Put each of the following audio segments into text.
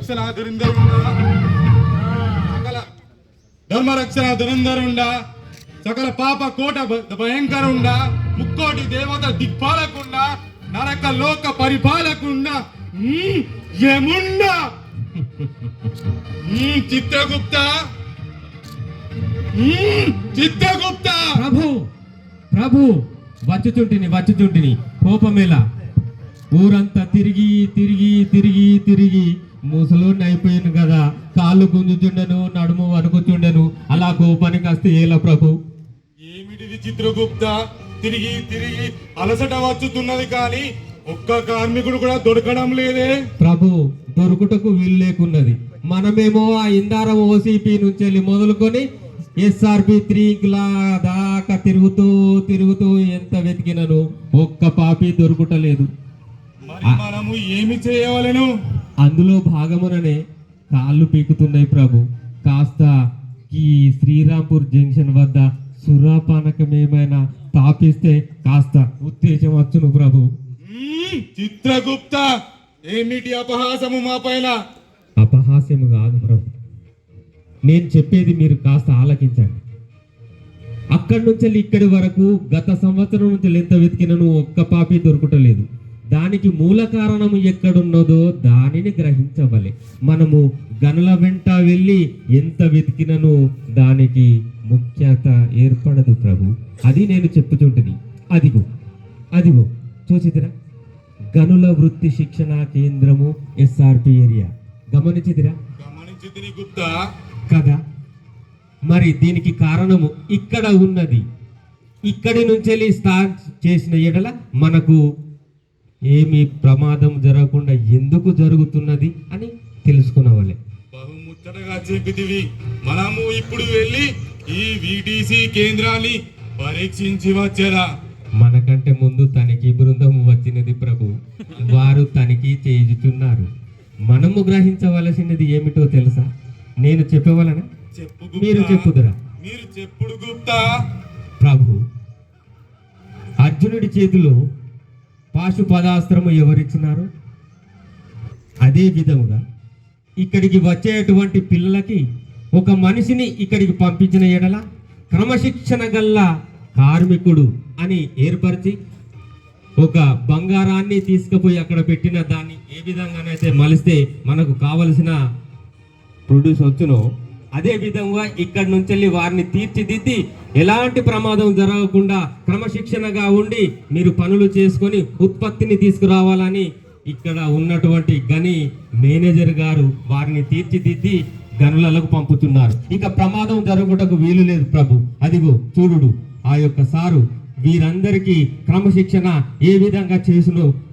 రక్షణ దురిందరుండా సకల ధర్మ రక్షణ దురిందరుండా సకల పాప కోట భయంకరుండా ముక్కోటి దేవత దిక్పాలకుండా నరక లోక పరిపాలకుండా యముండా చిత్రగుప్త చిత్రగుప్త ప్రభు ప్రభు వచ్చుచుంటిని కోపమేలా ఊరంతా తిరిగి తిరిగి తిరిగి తిరిగి ముసలోని అయిపోయాను కదా, కాళ్ళు గుంజుచుండెను, నడుము వణుకుచుండెను, అలా కోపానికి వస్తే ఏలా ప్రభు? ఏమిటిది చిత్రగుప్త, తిరిగి తిరిగి అలసట వచ్చుతున్నది కానీ ఒక్క కార్మికుడు కూడా దొరకడం లేదే ప్రభు. దొరుకుటకు వీలు లేకున్నది. మనమేమో ఆ ఇందారం ఓసిపి నుంచి మొదలుకొని SRP 3 దాకా తిరుగుతూ తిరుగుతూ ఎంత వెతికినను ఒక్క పాపి దొరుకుటలేదు. మరి మనము ఏమి చేయవలెను? అందులో భాగముననే కాళ్ళు పీకుతున్నాయి ప్రభు. కాస్త ఈ శ్రీరాంపూర్ జంక్షన్ వద్ద సురాపానకం ఏమైనా తాపిస్తే కాస్త ఉత్తేజం వచ్చును ప్రభు. చిత్రగుప్త, ఏమిటి అపహాసము మా పైన? అపహాస్యము కాదు ప్రభు, నేను చెప్పేది మీరు కాస్త ఆలకించండి. అక్కడి నుంచి ఇక్కడి వరకు గత సంవత్సరం నుంచి ఎంత వెతికినను ఒక్క పాపి దొరుకుటలేదు. దానికి మూల కారణము ఎక్కడున్నదో దానిని గ్రహించవలే. మనము గనుల వెంట వెళ్ళి ఎంత వెతికినను దానికి ముఖ్యత ఏర్పడదు ప్రభు. అది నేను చెప్పుచుంటుంది. అదిగో అదిగో చూసిదిరా, గనుల వృత్తి శిక్షణ కేంద్రము SRP ఏరియా. గమనించిదిరా? గమనించితిని గుప్త. కదా, మరి దీనికి కారణము ఇక్కడ ఉన్నది. ఇక్కడి నుంచి స్టార్ట్ చేసిన ఎడల మనకు ఏమి ప్రమాదం జరగకుండా ఎందుకు జరుగుతున్నది అని తెలుసుకున్నవాళ్ళే. బహుముచ్చటగా చెప్పితివి. మనము ఇప్పుడు వెళ్ళి ఈ VTC కేంద్రాన్ని పరీక్షించి వచ్చేలా. మనకంటే ముందు తనిఖీ బృందం వచ్చినది ప్రభు. వారు తనిఖీ చేయుచున్నారు. మనము గ్రహించవలసినది ఏమిటో తెలుసా? నేను చెప్పవలన? మీరు చెప్పుదురా? మీరు చెప్పుడు గుప్త. ప్రభు, అర్జునుడి చేతిలో పాశుపదాస్త్రము ఎవరిచ్చినారు? అదే విధముగా ఇక్కడికి వచ్చేటువంటి పిల్లలకి ఒక మనిషిని ఇక్కడికి పంపించిన ఎడల క్రమశిక్షణ గల్ల కార్మికుడు అని ఏర్పరిచి ఒక బంగారాన్ని తీసుకుపోయి అక్కడ పెట్టిన దాన్ని ఏ విధంగానైతే మలిస్తే మనకు కావలసిన ప్రొడ్యూస్ వచ్చునో అదే విధంగా ఇక్కడి నుంచి వారిని తీర్చిదిద్ది ఎలాంటి ప్రమాదం జరగకుండా క్రమశిక్షణగా ఉండి మీరు పనులు చేసుకొని ఉత్పత్తిని తీసుకురావాలని ఇక్కడ ఉన్నటువంటి గని మేనేజర్ గారు వారిని తీర్చిదిద్ది గనులకు పంపుతున్నారు. ఇక ప్రమాదం జరుగుటకు వీలు లేదు ప్రభు. అదిగో చూడుడు, ఆ యొక్క సారు వీరందరికీ క్రమశిక్షణ ఏ విధంగా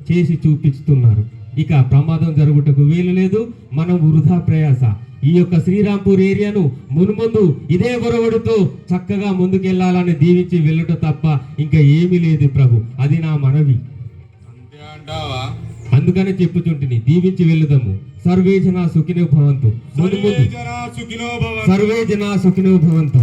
చేసి చూపిస్తున్నారు. ఇక ప్రమాదం జరుగుటకు వీలు లేదు. మనం వృధా ప్రయాస ఈ యొక్క శ్రీరాంపూర్ ఏరియాను మున్ముందు ఇదే ఒరవడితో చక్కగా ముందుకెళ్లాలని దీవించి వెళ్ళటం తప్ప ఇంకా ఏమీ లేదు ప్రభు. అది నా మనవి. అందుకనే చెప్పుచుంటిని, దీవించి వెళ్ళుదాము. సర్వే జనా సుఖినో భవంతు. సర్వే జనా సుఖినో భవంతు.